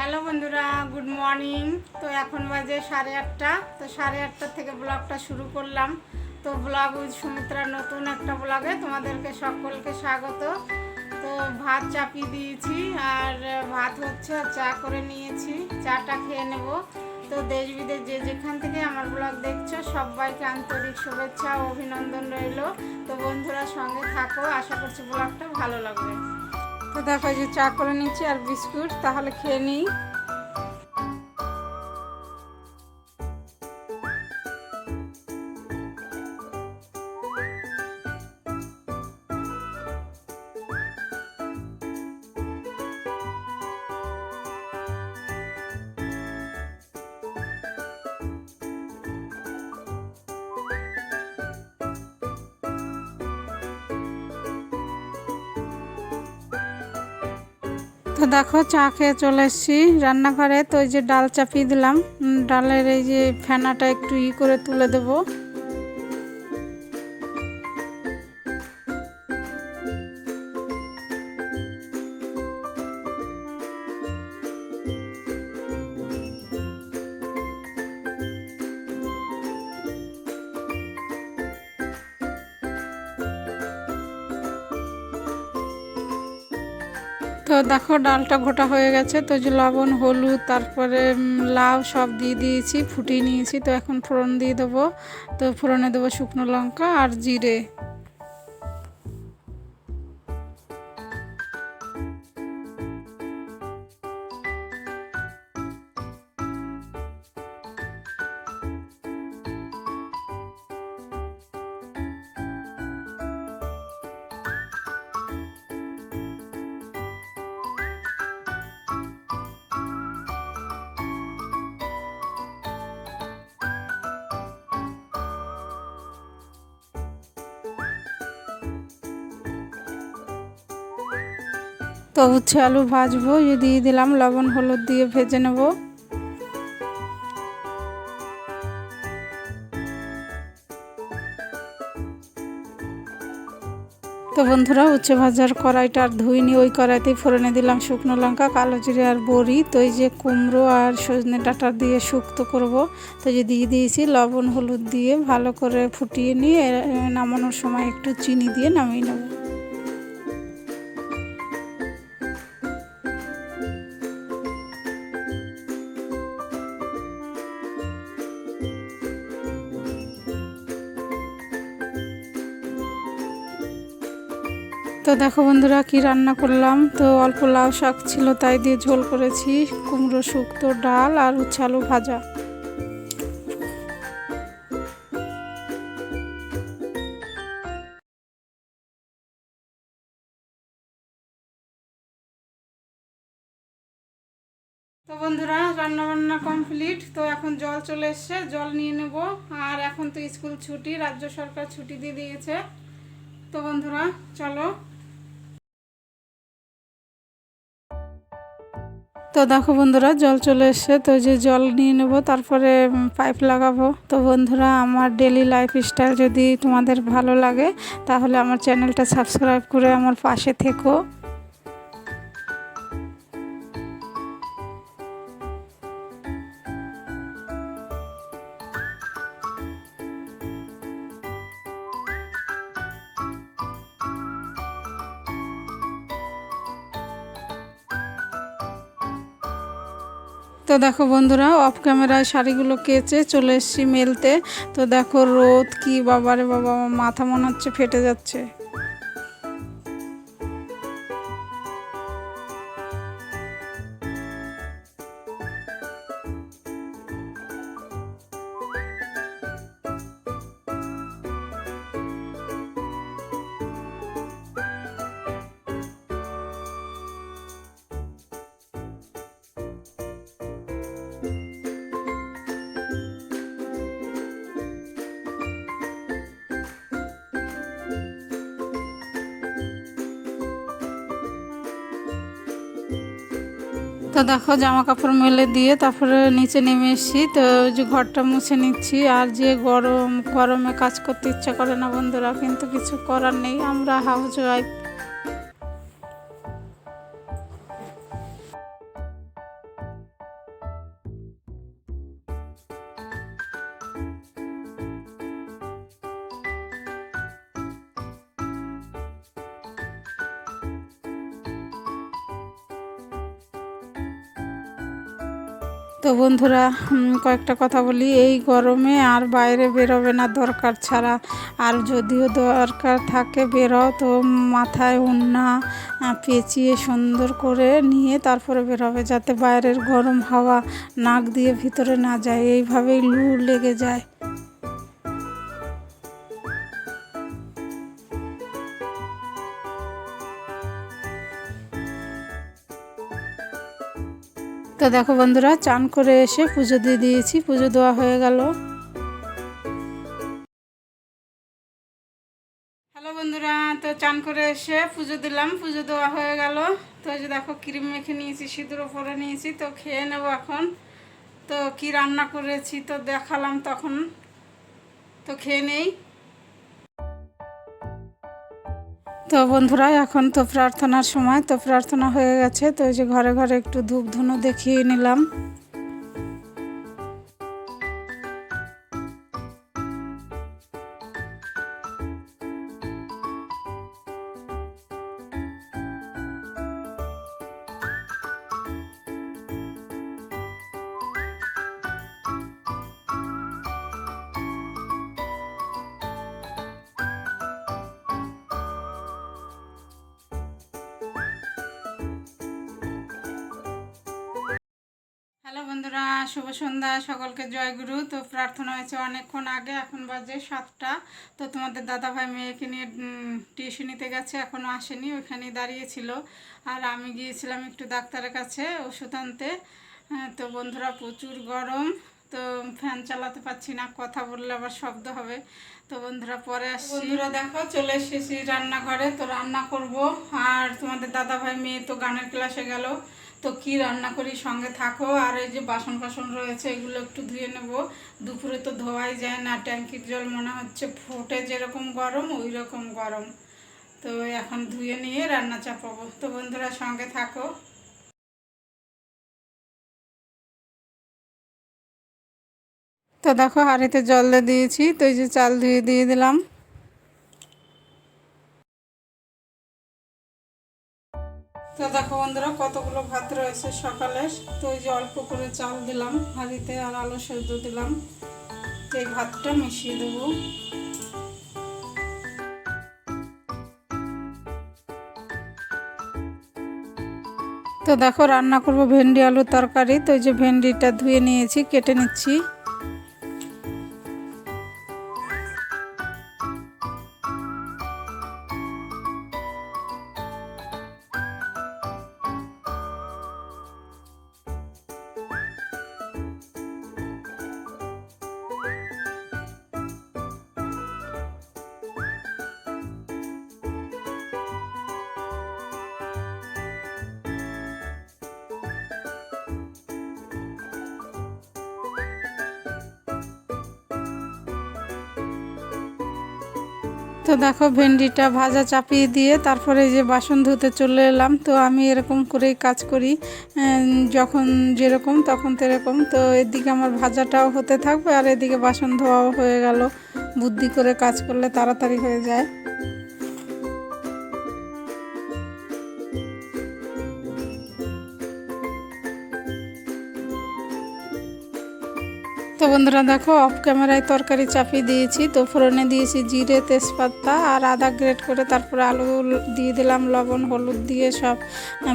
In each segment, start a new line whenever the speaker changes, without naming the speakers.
Hello বন্ধুরা, good morning. তো এখন বাজে 8:30। তো 8:30 থেকে ব্লগটা শুরু করলাম। তো ব্লগ উইথ সুমিত্রার নতুন একটা ব্লগে তোমাদেরকে সকলকে স্বাগত। তো ভাত চাপিয়ে দিয়েছি, আর ভাত হচ্ছে, আর চা করে নিয়েছি। চাটা খেয়ে নেব। তো দেশ বিদেশ যে যেখান থেকে আমার ব্লগ দেখছো সবাইকে আন্তরিক শুভেচ্ছা ও অভিনন্দন রইল। তো বন্ধুরা সঙ্গে থাকো, আশা করছি ব্লগটা ভালো লাগবে। তো দেখো যে চা করে নিচ্ছি আর বিস্কুট, তাহলে খেয়ে নিই। তো দেখো চা খেয়ে চলে এসেছি রান্নাঘরে। তো এই যে ডাল চাপিয়ে দিলাম, ডালের এই যে ফেনাটা একটু করে তুলে দেবো। তো দেখো ডালটা ঘোটা হয়ে গেছে। তো যে লবণ, হলুদ, তারপরে লাউ সব দিয়ে দিয়েছি, ফুটিয়ে নিয়েছি। তো এখন ফোড়ন দিয়ে দেবো। তো ফোড়নে দেবো শুকনো লঙ্কা আর জিরে। তো উচ্ছে আলু ভাজবো, দিয়ে দিলাম, লবণ হলুদ দিয়ে ভেজে নেব। তো বন্ধুরা উচ্ছে ভাজার কড়াইটা আর ধুইনি, ওই কড়াইতেই ফোড়নে দিলাম শুকনো লঙ্কা, কালো জিরে আর বড়ি। তো এই যে কুমড়ো আর সজনে ডাঁটা দিয়ে শুক্তো করব। তো যে দিয়ে দিয়েছি, লবণ হলুদ দিয়ে ভালো করে ফুটিয়ে নিয়ে নামানোর সময় একটু চিনি দিয়ে নামিয়ে নেব। তো দেখো বন্ধুরা কি রান্না করলাম। তো অল্প লাউ শাক ছিল, তাই দিয়ে ঝোল করেছি, কুমড়ো শুক্তো, ডাল আর উচ্ছে আলু ভাজা। তো বন্ধুরা রান্না বান্না কমপ্লিট। তো এখন জল চলে এসছে, জল নিয়ে নেব। আর এখন তো স্কুল ছুটি, রাজ্য সরকার ছুটি দিয়ে দিয়েছে। তো বন্ধুরা চলো। তো দেখো বন্ধুরা জল চলে এসছে। তো যে জল নিয়ে নেব, তারপরে পাইপ লাগাবো। তো বন্ধুরা আমার ডেলি লাইফস্টাইল যদি তোমাদের ভালো লাগে, তাহলে আমার চ্যানেলটা সাবস্ক্রাইব করে আমার পাশে থেকো। তো দেখো বন্ধুরা অফ ক্যামেরায় শাড়িগুলো কেচে চলে এসেছি মেলতে। তো দেখো রোদ কি, বাবারে বাবা, আমার মাথা মনে হচ্ছে ফেটে যাচ্ছে। তো দেখো জামা কাপড় মেলে দিয়ে তারপরে নিচে নেমে এসেছি। তো যে ঘরটা মুছে নিচ্ছি। আর যে গরমে কাজ করতে ইচ্ছা করে না বন্ধুরা, কিন্তু কিছু করার নেই, আমরা হাউস ওয়াইফ। তো বন্ধুরা কয়েকটা কথা বলি, এই গরমে আর বাইরে বেরোবে না দরকার ছাড়া। আর যদিও দরকার থাকে বেরো, তো মাথায় ওড়না পেঁচিয়ে সুন্দর করে নিয়ে তারপরে বেরোবে, যাতে বাইরের গরম হাওয়া নাক দিয়ে ভিতরে না যায়, এইভাবেই লু লেগে যায়। তো দেখো বন্ধুরা, চান করে এসে পুজো দিয়ে দিয়েছি, পুজো দেওয়া হয়ে গেল। হ্যালো বন্ধুরা, তো চান করে এসে পুজো দিলাম, পুজো দেওয়া হয়ে গেল। তো এই যে দেখো ক্রিম মেখে নিয়েছি, সিঁদুরও পরে নিয়েছি, তো খেয়ে নেবো এখন। তো কি রান্না করেছি তো দেখালাম তখন, তো খেয়ে নেই। তো বন্ধুরা, এখন তো প্রার্থনার সময়, তো প্রার্থনা হয়ে গেছে। তো এই যে ঘরে ঘরে একটু ধূপ ধুনো দেখিয়ে নিলাম। হ্যালো বন্ধুরা, শুভ সন্ধ্যা, সকলকে জয়গুরু। তো প্রার্থনা হয়েছে অনেকক্ষণ আগে, এখন বাজে 7টা। তো তোমাদের দাদাভাই মেয়েকে নিয়ে টিউশনিতে গেছে, এখনও আসেনি, ওইখানেই দাঁড়িয়েছিল। আর আমি গিয়েছিলাম একটু ডাক্তারের কাছে ওষুধ আনতে। তো বন্ধুরা, প্রচুর গরম, তো ফ্যান চালাতে পারছি না, কথা বললে আবার শব্দ হবে। তো বন্ধুরা পরে আসছি। বন্ধুরা দেখো, চলে এসেছি রান্নাঘরে, তো রান্না করব। আর তোমাদের দাদাভাই মেয়ে তো গানের ক্লাসে গেল, তো কি রান্না করি সঙ্গে থাকো। আর এই যে বাসন কাসন রয়েছে, এগুলো একটু ধুয়ে নেব। দুপুরে তো ধোয়াই যায় না, ট্যাঙ্কির জল মনে হচ্ছে ফোটে, যেরকম গরম ওই রকম গরম। তো এখন ধুয়ে নিয়ে রান্না চাপাবো। তো বন্ধুরা সঙ্গে থাকো। তো দেখো হাঁড়িতে জল দিয়েছি, তো এই যে চাল ধুয়ে দিয়ে দিলাম। তো দেখো বন্ধুরা, কতগুলো ভাত রয়েছে সকালের। তো এই যে অল্প করে চাল দিলাম হাঁড়িতে, আর আলু সেদ্ধ দিলাম। তো এই ভাতটা মিশিয়ে দেবো। তো দেখো রান্না করব ভেন্ডি আলুর তরকারি। তো এই যে ভেন্ডিটা ধুয়ে নিয়েছি, কেটে নিচ্ছি। তো দেখো ভেন্ডিটা ভাজা চাপিয়ে দিয়ে তারপরে যে বাসন ধুতে চলে এলাম। তো আমি এরকম করেই কাজ করি, যখন যেরকম তখন সেরকম। তো এদিকে আমার ভাজাটাও হতে থাকবে, আর এদিকে বাসন ধোয়াও হয়ে গেল। বুদ্ধি করে কাজ করলে তাড়াতাড়ি হয়ে যায়। তো বন্ধুরা দেখো, অফ ক্যামেরায় তরকারি চাপিয়ে দিয়েছি। তো ফোড়নে দিয়েছি জিরে, তেজপাতা আর আদা গ্রেট করে, তারপরে আলু দিয়ে দিলাম, লবণ হলুদ দিয়ে সব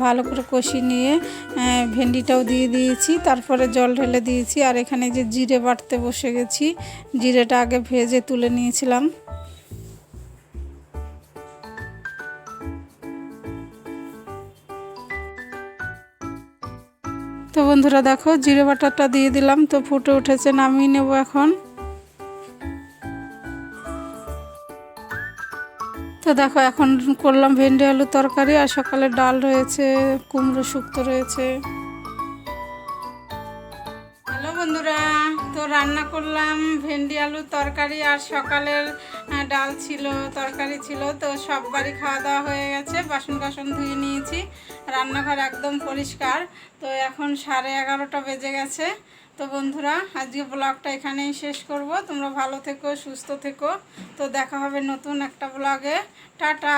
ভালো করে কষি নিয়ে ভেন্ডিটাও দিয়ে দিয়েছি, তারপরে জল ঢেলে দিয়েছি। আর এখানে যে জিরে বাটতে বসে গেছি, জিরেটা আগে ভেজে তুলে নিয়েছিলাম। তো বন্ধুরা দেখো, জিরে বাটাটা দিয়ে দিলাম, তো ফুটে উঠেছে, নামিয়ে নেব এখন। তো দেখো এখন করলাম ভেন্ডি আলু তরকারি, আর সকালে ডাল রয়েছে, কুমড়ো শুক্তো রয়েছে। হ্যালো বন্ধুরা, তো রান্না করলাম ভেন্ডি আলু তরকারি, আর সকালের ডাল ছিল, তরকারি ছিল। তো সব বাড়ি খাওয়া দাওয়া হয়ে গেছে, বাসন কাসন ধুয়ে নিয়েছি, রান্নাঘর একদম পরিষ্কার। তো এখন 11:30 বেজে গেছে। তো বন্ধুরা, আজকে ব্লগটা এখানেই শেষ করব। তোমরা ভালো থেকো, সুস্থ থেকো। তো দেখা হবে নতুন একটা ব্লগে। টাটা।